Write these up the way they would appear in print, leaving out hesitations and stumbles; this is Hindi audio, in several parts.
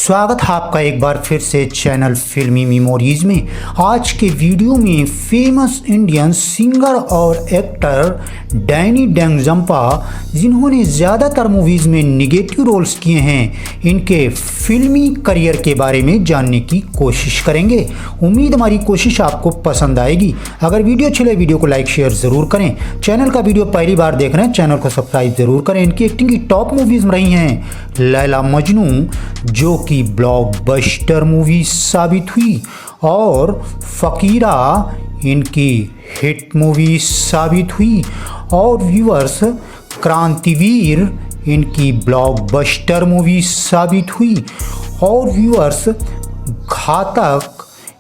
स्वागत है आपका एक बार फिर से चैनल फिल्मी मेमोरीज में। आज के वीडियो में फेमस इंडियन सिंगर और एक्टर डैनी डेंगजम्पा, जिन्होंने ज़्यादातर मूवीज़ में निगेटिव रोल्स किए हैं, इनके फिल्मी करियर के बारे में जानने की कोशिश करेंगे। उम्मीद हमारी कोशिश आपको पसंद आएगी। अगर वीडियो अच्छी लगे वीडियो को लाइक शेयर ज़रूर करें। चैनल का वीडियो पहली बार देख रहे हैं चैनल को सब्सक्राइब ज़रूर करें। इनकी एक्टिंग की टॉप मूवीज़ में रही हैं लैला मजनू, जो कि ब्लॉकबस्टर मूवी साबित हुई, और फकीरा इनकी हिट मूवी साबित हुई, और व्यूअर्स क्रांतिवीर इनकी ब्लॉकबस्टर मूवी साबित हुई, और व्यूअर्स घातक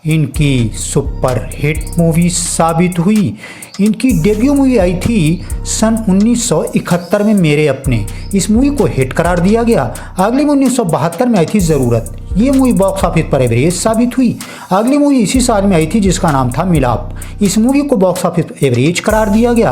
इनकी सुपर हिट मूवी साबित हुई। इनकी डेब्यू मूवी आई थी सन 1971 में मेरे अपने। इस मूवी को हिट करार दिया गया। अगली मूवी 1972 में आई थी ज़रूरत। ये मूवी बॉक्स ऑफिस पर एवरेज साबित हुई। अगली मूवी इसी साल में आई थी जिसका नाम था मिलाप। इस मूवी को बॉक्स ऑफिस एवरेज करार दिया गया।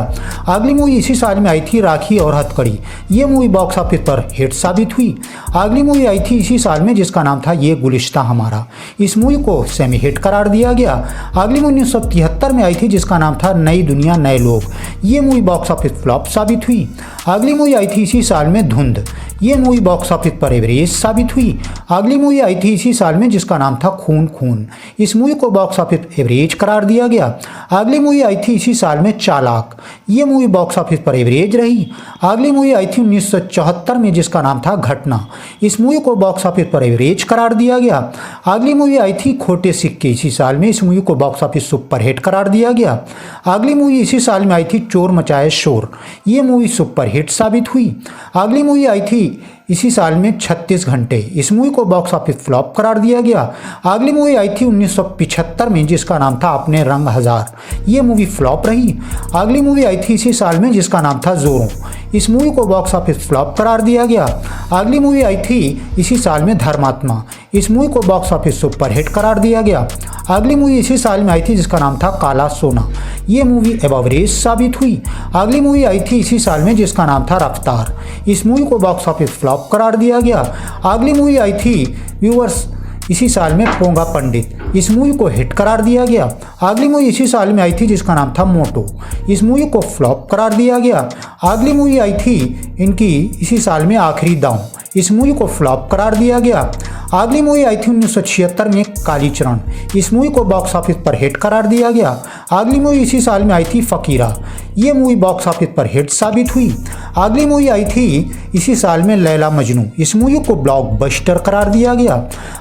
अगली मूवी इसी साल में आई थी राखी और हथकड़ी। ये मूवी बॉक्स ऑफिस पर हिट साबित हुई। अगली मूवी आई थी इसी साल में जिसका नाम था ये गुलिस्ता हमारा। इस मूवी को सेमी हिट करार दिया गया। अगली मूवी 1973 में आई थी जिसका नाम था नई दुनिया नए लोग। ये मूवी बॉक्स ऑफिस फ्लॉप साबित हुई। अगली मूवी आई थी इसी साल में धुंध। ये मूवी बॉक्स ऑफिस पर एवरेज साबित हुई। अगली मूवी आई थी इसी साल में जिसका नाम था खून खून। इस मूवी को बॉक्स ऑफिस एवरेज करार दिया गया। अगली मूवी आई थी इसी साल में चालाक। ये मूवी बॉक्स ऑफिस पर एवरेज रही। अगली मूवी आई थी 1974 में जिसका नाम था घटना। इस मूवी को बॉक्स ऑफिस पर एवरेज करार दिया गया। अगली मूवी आई थी खोटे सिक्के। इसी साल में इस मूवी को बॉक्स ऑफिस सुपर हिट करार दिया गया। अगली मूवी इसी साल में आई थी चोर मचाए शोर। ये मूवी सुपर हिट साबित हुई। अगली मूवी आई थी इसी साल में 36 घंटे। इस मूवी को बॉक्स ऑफिस फ्लॉप करार दिया गया। अगली मूवी आई थी 1975 में जिसका नाम था अपने रंग हजार। ये मूवी फ्लॉप रही। अगली मूवी आई थी इसी साल में जिसका नाम था जोरों। इस मूवी को बॉक्स ऑफिस फ्लॉप करार दिया गया। अगली मूवी आई थी इसी साल में धर्मात्मा। इस मूवी को बॉक्स ऑफिस सुपर हिट करार दिया गया। अगली मूवी इसी साल में आई थी जिसका नाम था काला सोना। ये मूवी एवरेज साबित हुई। अगली मूवी आई थी इसी साल में जिसका नाम था रफ्तार। इस मूवी को बॉक्स ऑफिस फ्लॉप करार दिया गया। अगली मूवी आई थी व्यूअर्स इसी साल में पोंगा पंडित। इस मूवी को हिट करार दिया गया। अगली मूवी इसी साल में आई थी जिसका नाम था मोटो। इस मूवी को फ्लॉप करार दिया गया। अगली मूवी आई थी इनकी इसी साल में आखिरी दांव। इस मूवी को फ्लॉप करार दिया गया। अगली मूवी आई थी 1976 में कालीचरण। इस मूवी को बॉक्स ऑफिस पर हिट करार दिया गया। अगली मूवी इसी साल में आई थी फकीरा। ये मूवी बॉक्स ऑफिस पर हिट साबित हुई। अगली मूवी आई थी इसी साल में लैला मजनू। इस मूवी को ब्लॉकबस्टर करार दिया गया।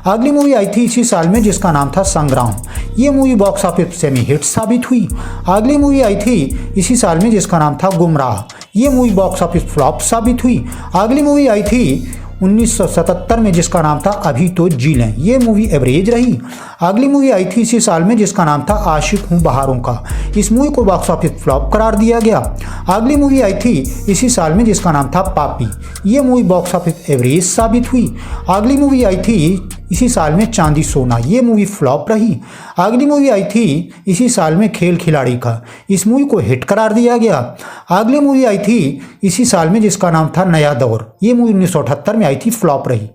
अगली मूवी आई थी इसी साल में जिसका नाम था संग्राम। ये movie box office semi hit साबित हुई। अगली मूवी आई थी इसी साल में जिसका नाम था गुमराह। ये मूवी बॉक्स ऑफिस फ्लॉप साबित हुई। अगली मूवी आई थी 1977 में जिसका नाम था अभी तो जी लें। ये मूवी एवरेज रही। अगली मूवी आई थी इसी साल में जिसका नाम था आशिक हूँ बहारों का। इस मूवी को बॉक्स ऑफिस फ्लॉप करार दिया गया। अगली मूवी आई थी इसी साल में जिसका नाम था पापी। ये मूवी बॉक्स ऑफिस एवरेज साबित हुई। अगली मूवी आई थी इसी साल में चांदी सोना। ये मूवी फ्लॉप रही। अगली मूवी आई थी इसी साल में खेल खिलाड़ी का। इस मूवी को हिट करार दिया गया। अगली मूवी आई थी इसी साल में जिसका नाम था नया दौर। ये मूवी 1978 में आई थी, फ्लॉप रही।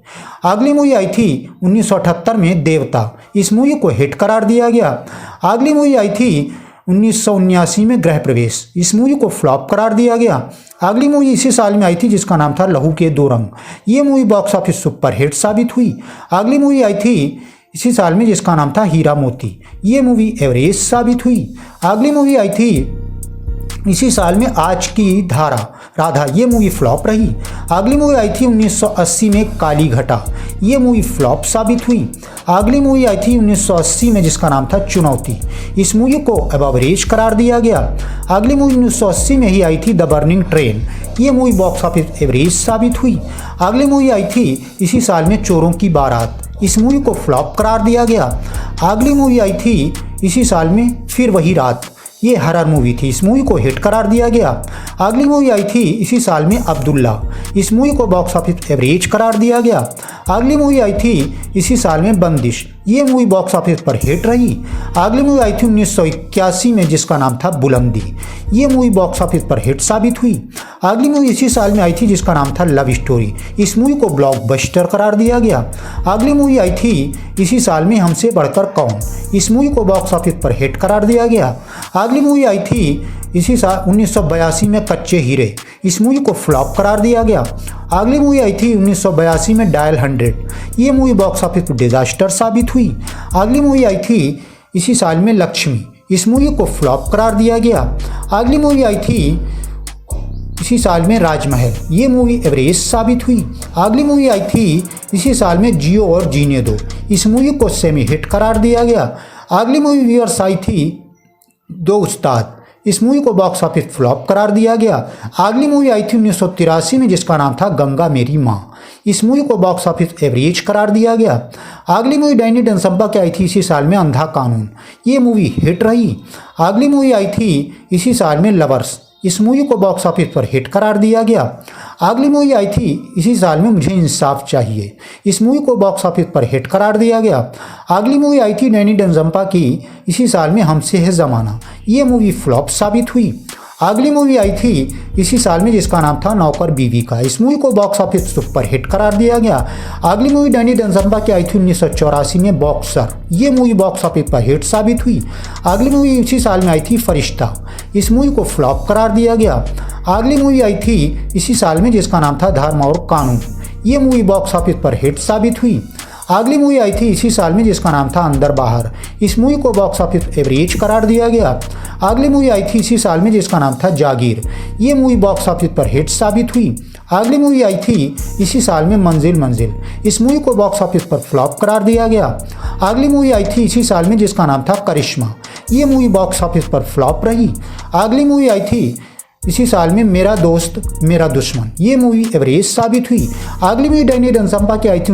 अगली मूवी आई थी 1978 में देवता। इस मूवी को हिट करार दिया गया। अगली मूवी आई थी 1979 में गृह प्रवेश। इस मूवी को फ्लॉप करार दिया गया। अगली मूवी इसी साल में आई थी जिसका नाम था लहू के दो रंग। ये movie box office super hit साबित हुई। अगली मूवी आई थी इसी साल में जिसका नाम था हीरा मोती। ये मूवी एवरेज साबित हुई। अगली मूवी आई थी इसी साल में आज की धारा राधा। ये मूवी फ्लॉप रही। अगली मूवी आई थी 1980 में काली घटा। ये मूवी फ्लॉप साबित हुई। अगली मूवी आई थी 1980 में जिसका नाम था चुनौती। इस मूवी को एवरेज करार दिया गया। अगली मूवी 1980 में ही आई थी द बर्निंग ट्रेन। ये मूवी बॉक्स ऑफिस एवरेज साबित हुई। अगली मूवी आई थी इसी साल में चोरों की बारात। इस मूवी को फ्लॉप करार दिया गया। अगली मूवी आई थी इसी साल में फिर वही रात। ये हरर मूवी थी। इस मूवी को हिट करार दिया गया। अगली मूवी आई थी इसी साल में अब्दुल्ला। इस मूवी को बॉक्स ऑफिस एवरेज करार दिया गया। अगली मूवी आई थी इसी साल में बंदिश। ये मूवी बॉक्स ऑफिस पर हिट रही। अगली मूवी आई थी 1981 में जिसका नाम था बुलंदी। ये मूवी बॉक्स ऑफिस पर हिट साबित हुई। अगली मूवी इसी साल में आई थी जिसका नाम था लव स्टोरी। इस मूवी को ब्लॉकबस्टर करार दिया गया। अगली मूवी आई थी इसी साल में हमसे बढ़कर कौन। इस मूवी को बॉक्स ऑफिस पर हिट करार दिया गया। अगली मूवी आई थी इसी साल 1982 में कच्चे हीरे। इस मूवी को फ्लॉप करार दिया गया। अगली मूवी आई थी 1982 में डायल 100। ये मूवी बॉक्स ऑफिस पर डिजास्टर साबित हुई। अगली मूवी आई थी इसी साल में लक्ष्मी। इस मूवी को फ्लॉप करार दिया गया। अगली मूवी आई थी इसी साल में राजमहल। ये मूवी एवरेज साबित हुई। अगली मूवी आई थी इसी साल में जियो और जीने दो। इस मूवी को सेमी हिट करार दिया गया। अगली मूवी व्यूअर्स आई थी दो उस्ताद। इस मूवी को बॉक्स ऑफिस फ्लॉप करार दिया गया। अगली मूवी आई थी 1983 में जिसका नाम था गंगा मेरी माँ। इस मूवी को बॉक्स ऑफिस एवरेज करार दिया गया। अगली मूवी डैनी डेंजम्पा की आई थी इसी साल में अंधा कानून। ये मूवी हिट रही। अगली मूवी आई थी इसी साल में लवर्स। इस मूवी को बॉक्स ऑफिस पर हिट करार दिया गया। अगली मूवी आई थी इसी साल में मुझे इंसाफ चाहिए। इस मूवी को बॉक्स ऑफिस पर हिट करार दिया गया। अगली मूवी आई थी डैनी डेंजम्पा की इसी साल में हमसे है ज़माना। ये मूवी फ्लॉप साबित हुई। अगली मूवी आई थी इसी साल में जिसका नाम था नौकर बीवी का। इस मूवी को बॉक्स ऑफिस पर हिट करार दिया गया। अगली मूवी डैनी डेंजम्पा की आई थी 1984 में बॉक्सर। ये मूवी बॉक्स ऑफिस पर हिट साबित हुई। अगली मूवी इसी साल में आई थी फरिश्ता। इस मूवी को फ्लॉप करार दिया गया। अगली मूवी आई थी इसी साल में जिसका नाम था धर्म और कानून। ये मूवी बॉक्स ऑफिस पर हिट साबित हुई। अगली मूवी आई थी इसी साल में जिसका नाम था अंदर बाहर। इस मूवी को बॉक्स ऑफिस एवरेज करार दिया गया। अगली मूवी आई थी इसी साल में जिसका नाम था जागीर। ये मूवी बॉक्स ऑफिस पर हिट साबित हुई। अगली मूवी आई थी इसी साल में मंजिल मंजिल। इस मूवी को बॉक्स ऑफिस पर फ्लॉप करार दिया गया। अगली मूवी आई थी इसी साल में जिसका नाम था करिश्मा। ये मूवी बॉक्स ऑफिस पर फ्लॉप रही। अगली मूवी आई थी इसी साल में मेरा दोस्त मेरा दुश्मन। ये मूवी एवरेज साबित हुई। अगली मूवी डैनी डेंजम्पा की आई थी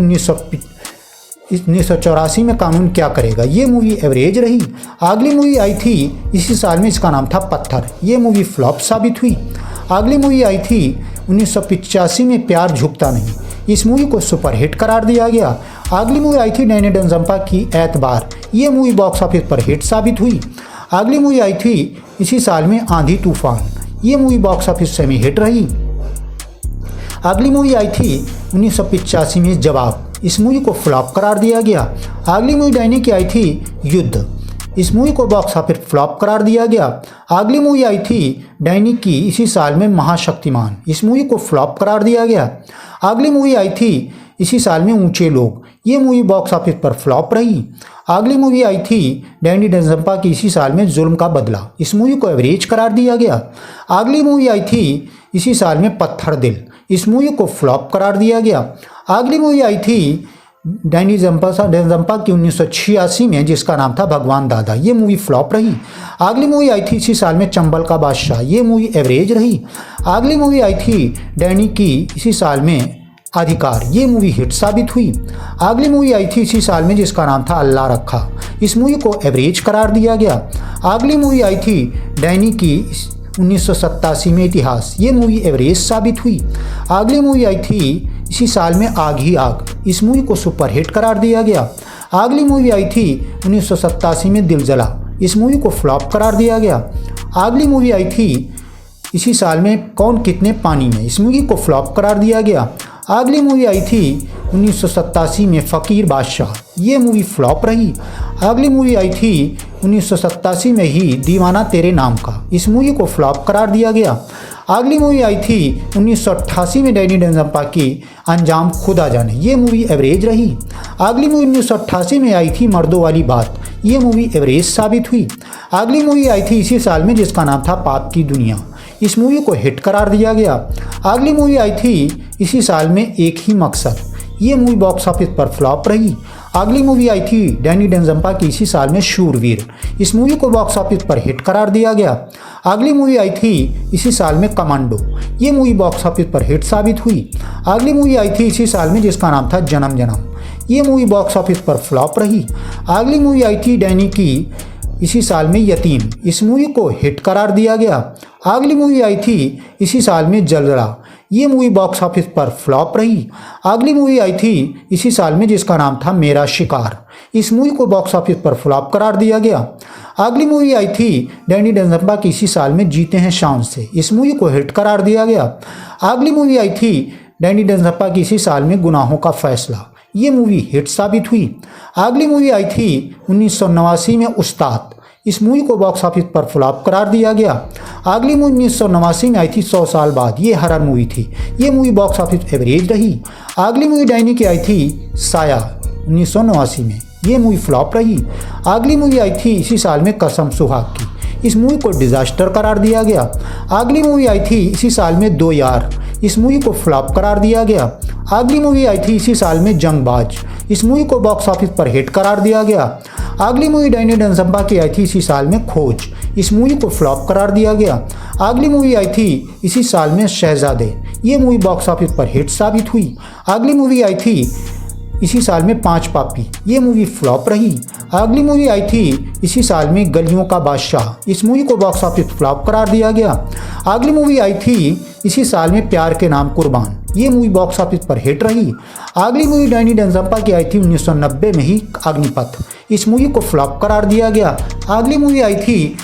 1984 में कानून क्या करेगा। ये मूवी एवरेज रही। अगली मूवी आई थी इसी साल में, इसका नाम था पत्थर। ये मूवी फ्लॉप साबित हुई। अगली मूवी आई थी 1985 में प्यार झुकता नहीं। इस मूवी को सुपरहिट करार दिया गया। अगली मूवी आई थी डैनी डेंजम्पा की एतबार। ये मूवी बॉक्स ऑफिस पर हिट साबित हुई। अगली मूवी आई थी इसी साल में आंधी तूफान। ये movie box office semi hit रही। अगली मूवी आई थी 1985 में जवाब। इस मूवी को फ्लॉप करार दिया गया। अगली मूवी डैनी की आई थी युद्ध। इस मूवी को बॉक्स ऑफिस फ्लॉप करार दिया गया। अगली मूवी आई थी डैनी की इसी साल में महाशक्तिमान। इस मूवी को फ्लॉप करार दिया गया। अगली मूवी आई थी इसी साल में ऊंचे लोग। ये मूवी बॉक्स ऑफिस पर फ्लॉप रही। अगली मूवी आई थी डैनी डेंजम्पा की इसी साल में जुल्म का बदला। इस मूवी को एवरेज करार दिया गया। अगली मूवी आई थी इसी साल में पत्थर दिल। इस मूवी को फ्लॉप करार दिया गया। अगली मूवी आई थी डैनी डेंजम्पा की 1986 में जिसका नाम था भगवान दादा। ये मूवी फ्लॉप रही। अगली मूवी आई थी इसी साल में चंबल का बादशाह। ये मूवी एवरेज रही। अगली मूवी आई थी डैनी की इसी साल में अधिकार। ये मूवी हिट साबित हुई। अगली मूवी आई थी इसी साल में जिसका नाम था अल्लाह रखा। इस मूवी को एवरेज करार दिया गया। अगली मूवी आई थी डैनी की 1987 में इतिहास। ये मूवी एवरेज साबित हुई। अगली मूवी आई थी इसी साल में आग ही आग। इस मूवी को सुपरहिट करार दिया गया। अगली मूवी आई थी 1987 में दिल जला। इस मूवी को फ्लॉप करार दिया गया। अगली मूवी आई थी इसी साल में कौन कितने पानी में। इस मूवी को फ्लॉप करार दिया गया। अगली मूवी आई थी 1987 में फ़कीर बादशाह। ये मूवी फ्लॉप रही। अगली मूवी आई थी 1987 में ही दीवाना तेरे नाम का। इस मूवी को फ्लॉप करार दिया गया। अगली मूवी आई थी 1988 में डैनी डेंजम्पा की अंजाम खुदा जाने। ये मूवी एवरेज रही। अगली मूवी 1988 में आई थी मर्दों वाली बात। ये मूवी एवरेज साबित हुई। अगली मूवी आई थी इसी साल में जिसका नाम था पाप की दुनिया। इस मूवी को हिट करार दिया गया। अगली मूवी आई थी इसी साल में एक ही मकसद। ये मूवी बॉक्स ऑफिस पर फ्लॉप रही। अगली मूवी आई थी डैनी डेंजम्पा की इसी साल में शूरवीर। इस मूवी को बॉक्स ऑफिस पर हिट करार दिया गया। अगली मूवी आई थी इसी साल में कमांडो। ये मूवी बॉक्स ऑफिस पर हिट साबित हुई। अगली मूवी आई थी इसी साल में जिसका नाम था जन्म जन्म। ये मूवी बॉक्स ऑफिस पर फ्लॉप रही। अगली मूवी आई थी डैनी की इसी साल में यतीम। इस मूवी को हिट करार दिया गया। अगली मूवी आई थी इसी साल में जलरा। ये मूवी बॉक्स ऑफिस पर फ्लॉप रही। अगली मूवी आई थी इसी साल में जिसका नाम था मेरा शिकार। इस मूवी को बॉक्स ऑफिस पर फ्लॉप करार दिया गया। अगली मूवी आई थी डैनी डेंजम्पा की इसी साल में जीते हैं शान से। इस मूवी को हिट करार दिया गया। अगली मूवी आई थी डैनी डेंजम्पा की इसी साल में गुनाहों का फैसला। ये मूवी हिट साबित हुई। अगली मूवी आई थी 1989 में उस्ताद। इस मूवी को बॉक्स ऑफिस पर फ्लॉप करार दिया गया। अगली मूवी 1989 में आई थी 100 साल बाद। ये हॉरर मूवी थी। ये मूवी बॉक्स ऑफिस एवरेज रही। अगली मूवी डैनी की आई थी साया 1989 में। ये मूवी फ्लॉप रही। अगली मूवी आई थी इसी साल में कसम सुहाग की। इस मूवी को डिजास्टर करार दिया गया। अगली मूवी आई थी इसी साल में दो यार। इस मूवी को फ्लॉप करार दिया गया। अगली मूवी आई थी इसी साल में जंगबाज। इस मूवी को बॉक्स ऑफिस पर हिट करार दिया गया। अगली मूवी डैनी डेंजम्पा की आई थी इसी साल में खोज। इस मूवी को फ्लॉप करार दिया गया। अगली मूवी आई थी इसी साल में शहजादे। ये मूवी बॉक्स ऑफिस पर हिट साबित हुई। अगली मूवी आई थी इसी साल में पांच पापी। ये मूवी फ्लॉप रही। अगली मूवी आई थी इसी साल में गलियों का बादशाह। इस मूवी को बॉक्स ऑफिस फ्लॉप करार दिया गया। अगली मूवी आई थी इसी साल में प्यार के नाम कुर्बान। ये मूवी बॉक्स ऑफिस पर हिट रही। अगली मूवी डैनी डेंजम्पा की आई थी 1990 में ही अग्निपथ। इस मूवी को फ्लॉप करार दिया गया। अगली मूवी आई थी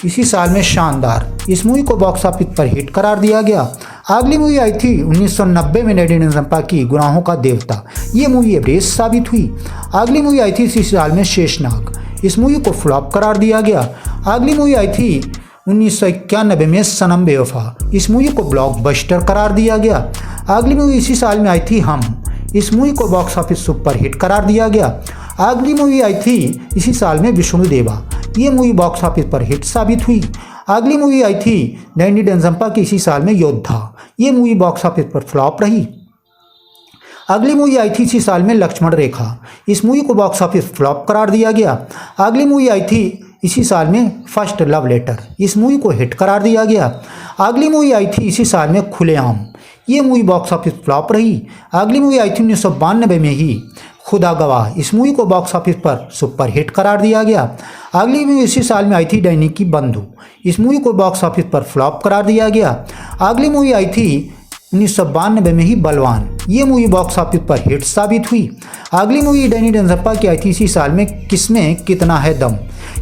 इसी साल में शानदार। इस मूवी को बॉक्स ऑफिस पर हिट करार दिया गया। अगली मूवी आई थी 1990 में डैनी डेंजम्पा की गुनाहों का देवता। ये मूवी एवरेज साबित हुई। अगली मूवी आई थी इसी साल में शेषनाग। इस मूवी को फ्लॉप करार दिया गया। अगली मूवी आई थी 1991 में सनम बेवफा। इस मूवी को ब्लॉकबस्टर करार दिया गया। अगली मूवी इसी साल में आई थी हम। इस मूवी को बॉक्स ऑफिस सुपर हिट करार दिया गया। अगली मूवी आई थी इसी साल में विष्णुदेवा। ये मूवी बॉक्स ऑफिस पर हिट साबित हुई। अगली मूवी आई थी डैनी डेंजम्पा की इसी साल में योद्धा। ये मूवी बॉक्स ऑफिस पर फ्लॉप रही। अगली मूवी आई थी इसी साल में लक्ष्मण रेखा। इस मूवी को बॉक्स ऑफिस फ्लॉप करार दिया गया। अगली मूवी आई थी इसी साल में फर्स्ट लव लेटर। इस मूवी को हिट करार दिया गया। अगली मूवी आई थी इसी साल में खुलेआम। ये मूवी बॉक्स ऑफिस फ्लॉप रही। अगली मूवी आई थी 1992 में ही खुदा गवाह। इस मूवी को बॉक्स ऑफिस पर सुपर हिट करार दिया गया। अगली मूवी इसी साल में आई थी डैनी की बंधु। इस मूवी को बॉक्स ऑफिस पर फ्लॉप करार दिया गया। अगली मूवी आई थी 1992 में ही बलवान। ये मूवी बॉक्स ऑफिस पर हिट साबित हुई। अगली मूवी डैनी डेंजम्पा की आई थी इसी साल में किसमें कितना है दम।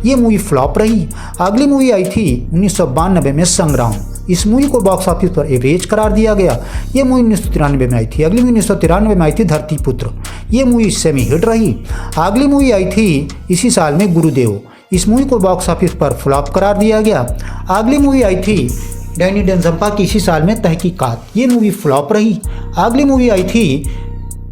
ये मूवी फ्लॉप रही। अगली मूवी आई थी 1992 में संग्राम। इस मूवी को बॉक्स ऑफिस पर एवरेज करार दिया गया। ये मूवी 1993 में आई थी। अगली मूवी 1993 में आई थी धरती पुत्र। ये मूवी सेमी हिट रही। अगली मूवी आई थी इसी साल में गुरुदेव। इस मूवी को बॉक्स ऑफिस पर फ्लॉप करार दिया गया। अगली मूवी आई थी डैनी डेंजम्पा की इसी साल में तहकीकात। ये मूवी फ्लॉप रही। अगली मूवी आई थी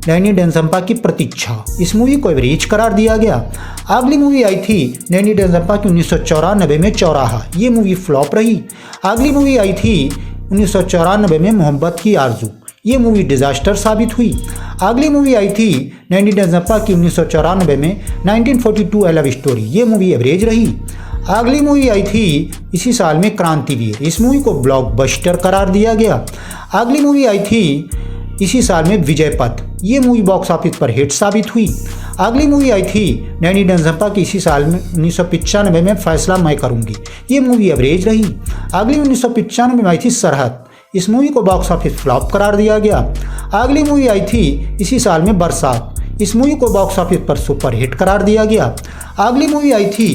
डैनी डेंजम्पा की प्रतीक्षा। इस मूवी को एवरेज करार दिया गया। अगली मूवी आई थी डैनी डेंजम्पा की 1994 में चौराहा। ये मूवी फ्लॉप रही। अगली मूवी आई थी 1994 में मोहब्बत की आरजू। ये मूवी डिजास्टर साबित हुई। अगली मूवी आई थी डैनी डेंजम्पा की 1994 में 1942 ए लव स्टोरी। ये मूवी एवरेज रही। अगली मूवी आई थी इसी साल में क्रांतिवीर। इस मूवी को ब्लॉकबस्टर करार दिया गया। अगली मूवी आई थी इसी साल में विजयपथ। ये मूवी बॉक्स ऑफिस पर हिट साबित हुई। अगली मूवी आई थी डैनी डेंजम्पा की इसी साल में 1995 में फैसला मैं करूंगी। ये मूवी एवरेज रही। अगली 1995 में आई थी सरहद। इस मूवी को बॉक्स ऑफिस फ्लॉप करार दिया गया। अगली मूवी आई थी इसी साल में बरसात। इस मूवी को बॉक्स ऑफिस पर सुपर हिट करार दिया गया। अगली मूवी आई थी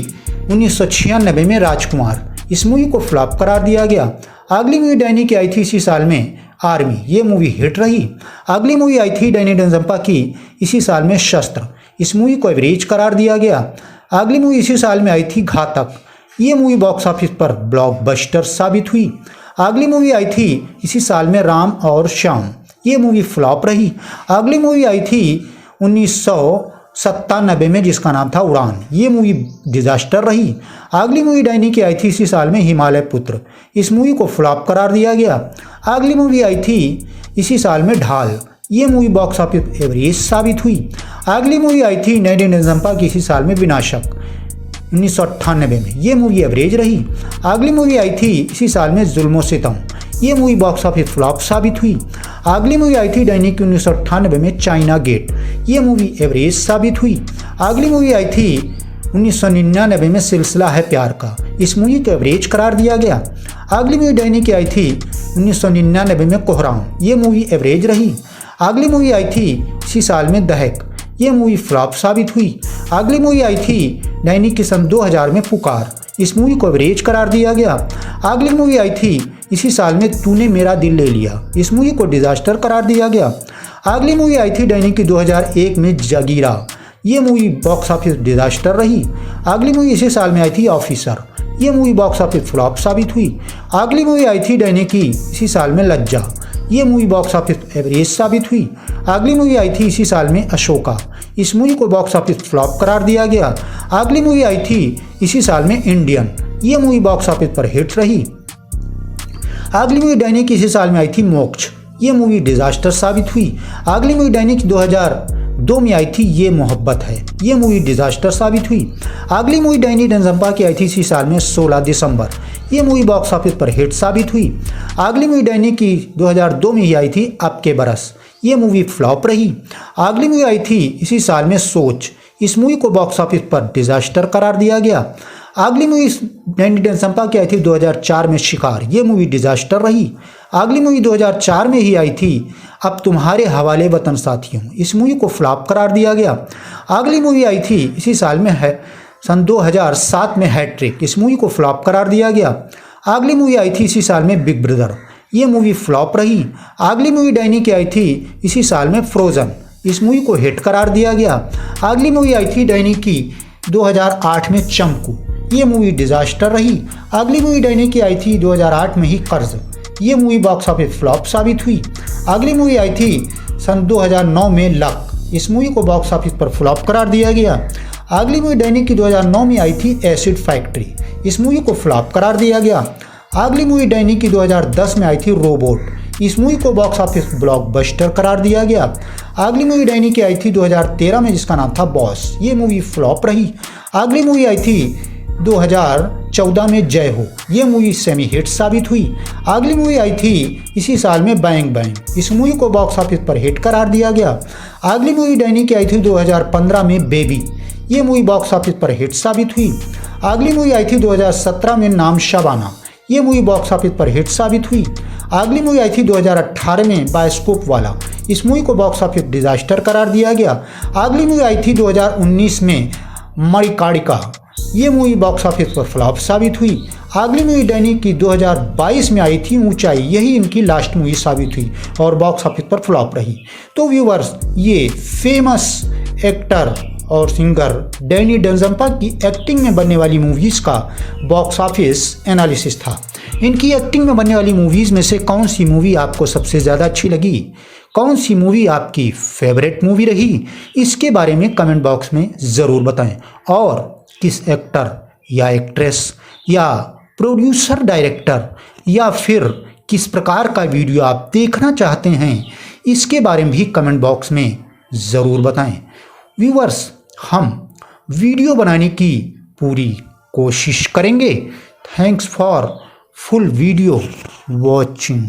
1996 में राजकुमार। इस मूवी को फ्लॉप करार दिया गया। अगली मूवी डैनी की आई थी इसी साल में आर्मी। ये मूवी हिट रही। अगली मूवी आई थी डैनी डेंजम्पा की इसी साल में शस्त्र। इस मूवी को एवरेज करार दिया गया। अगली मूवी इसी साल में आई थी घातक। ये मूवी बॉक्स ऑफिस पर ब्लॉकबस्टर साबित हुई। अगली मूवी आई थी इसी साल में राम और श्याम। ये मूवी फ्लॉप रही। अगली मूवी आई थी 1997 में जिसका नाम था उड़ान। ये मूवी डिजास्टर रही। अगली मूवी डैनी की आई थी इसी साल में हिमालय पुत्र। इस मूवी को फ्लॉप करार दिया गया। अगली मूवी आई थी इसी साल में ढाल। ये मूवी बॉक्स ऑफिस एवरेज साबित हुई। अगली मूवी आई थी डैनी डेंजम्पा की इसी साल में विनाशक 1998 में। ये मूवी एवरेज रही। अगली मूवी आई थी इसी साल में जुल्मो सितम। ये मूवी बॉक्स ऑफिस फ्लॉप साबित हुई। अगली मूवी आई थी डैनी की 1998 में चाइना गेट। ये मूवी एवरेज साबित हुई। अगली मूवी आई थी 1999 में सिलसिला है प्यार का। इस मूवी को एवरेज करार दिया गया। अगली मूवी डैनी की आई थी 1999 में कोहराम, ये मूवी एवरेज रही। अगली मूवी आई थी इसी साल में दहक, ये मूवी फ्लॉप साबित हुई। अगली मूवी आई थी डैनी की सन 2000 में पुकार, इस मूवी को एवरेज करार दिया गया। अगली मूवी आई थी इसी साल में तूने मेरा दिल ले लिया, इस मूवी को डिजास्टर करार दिया गया। अगली मूवी आई थी डैनी की 2001 में जगीरा, ये मूवी बॉक्स ऑफिस डिजास्टर रही। अगली मूवी इसी साल में आई थी ऑफिसर, ये मूवी बॉक्स ऑफिस फ्लॉप साबित हुई। अगली मूवी आई थी डैनी की इसी साल में लज्जा, ये मूवी बॉक्स ऑफिस एवरेज साबित हुई। अगली मूवी आई थी इसी साल में अशोका, इस मूवी को बॉक्स ऑफिस फ्लॉप करार दिया गया। अगली मूवी आई थी इसी साल में इंडियन, ये मूवी बॉक्स ऑफिस पर हिट रही। अगली मूवी डैनी की इसी साल में आई थी मोक्ष, ये मूवी डिजास्टर साबित हुई। अगली मूवी डैनी की 2002 में आई थी ये मोहब्बत है, ये मूवी डिजास्टर साबित हुई। अगली मूवी डैनी डेंजम्पा की आई थी इसी साल में 16 दिसंबर, ये मूवी बॉक्स ऑफिस पर हिट साबित हुई। अगली मूवी डैनी की 2002 में ही आई थी अब के बरस, ये मूवी फ्लॉप रही। अगली मूवी आई थी इसी साल में सोच, इस मूवी को बॉक्स ऑफिस पर डिजास्टर करार दिया गया। अगली मूवी डैनी डेंजम्पा की आई थी 2004 में शिकार, ये मूवी डिजास्टर रही। अगली मूवी 2004 में ही आई थी अब तुम्हारे हवाले वतन साथियों, इस मूवी को फ्लॉप करार दिया गया। अगली मूवी आई थी इसी साल में है सन 2007 में हैट्रिक, इस मूवी को फ्लॉप करार दिया गया। अगली मूवी आई थी इसी साल में बिग ब्रदर, ये मूवी फ्लॉप रही। अगली मूवी डैनी की आई थी इसी साल में फ्रोजन, इस मूवी को हिट करार दिया गया। अगली मूवी आई थी डैनी की 2008 में चंकू, ये मूवी डिजास्टर रही। अगली मूवी डैनी की आई थी 2008 में ही कर्ज, ये मूवी बॉक्स ऑफिस फ्लॉप साबित हुई। अगली मूवी आई थी सन 2009 में लक, इस मूवी को बॉक्स ऑफिस पर फ्लॉप करार दिया गया। अगली मूवी डैनी की 2009 में आई थी एसिड फैक्ट्री, इस मूवी को फ्लॉप करार दिया गया। अगली मूवी डैनी की 2010 में आई थी रोबोट, इस मूवी को बॉक्स ऑफिस ब्लॉकबस्टर करार दिया गया। अगली मूवी डैनी की आई थी 2013 में जिसका नाम था बॉस, ये मूवी फ्लॉप रही। अगली मूवी आई थी 2014 में जय हो, ये मूवी सेमी हिट साबित हुई। अगली मूवी आई थी इसी साल में बैंग बैंग, इस मूवी को बॉक्स ऑफिस पर हिट करार दिया गया। अगली मूवी डैनी की आई थी 2015 में बेबी, ये मूवी बॉक्स ऑफिस पर हिट साबित हुई। अगली मूवी आई थी 2017 में नाम शबाना, ये मूवी बॉक्स ऑफिस पर हिट साबित हुई। अगली मूवी आई थी 2018 में बायोस्कोप वाला, इस मूवी को बॉक्स ऑफिस डिजास्टर करार दिया गया। अगली मूवी आई थी 2019 में मरिकाड़िका, ये मूवी बॉक्स ऑफिस पर फ्लॉप साबित हुई। अगली मूवी डैनी की 2022 में आई थी ऊंचाई, यही इनकी लास्ट मूवी साबित हुई और बॉक्स ऑफिस पर फ्लॉप रही। तो व्यूअर्स, ये फेमस एक्टर और सिंगर डैनी डेंजम्पा की एक्टिंग में बनने वाली मूवीज़ का बॉक्स ऑफिस एनालिसिस था। इनकी एक्टिंग में बनने वाली मूवीज़ में से कौन सी मूवी आपको सबसे ज़्यादा अच्छी लगी, कौन सी मूवी आपकी फेवरेट मूवी रही, इसके बारे में कमेंट बॉक्स में ज़रूर बताएं। और किस एक्टर या एक्ट्रेस या प्रोड्यूसर डायरेक्टर या फिर किस प्रकार का वीडियो आप देखना चाहते हैं, इसके बारे में भी कमेंट बॉक्स में ज़रूर बताएं। व्यूअर्स, हम वीडियो बनाने की पूरी कोशिश करेंगे। Thanks for full video watching.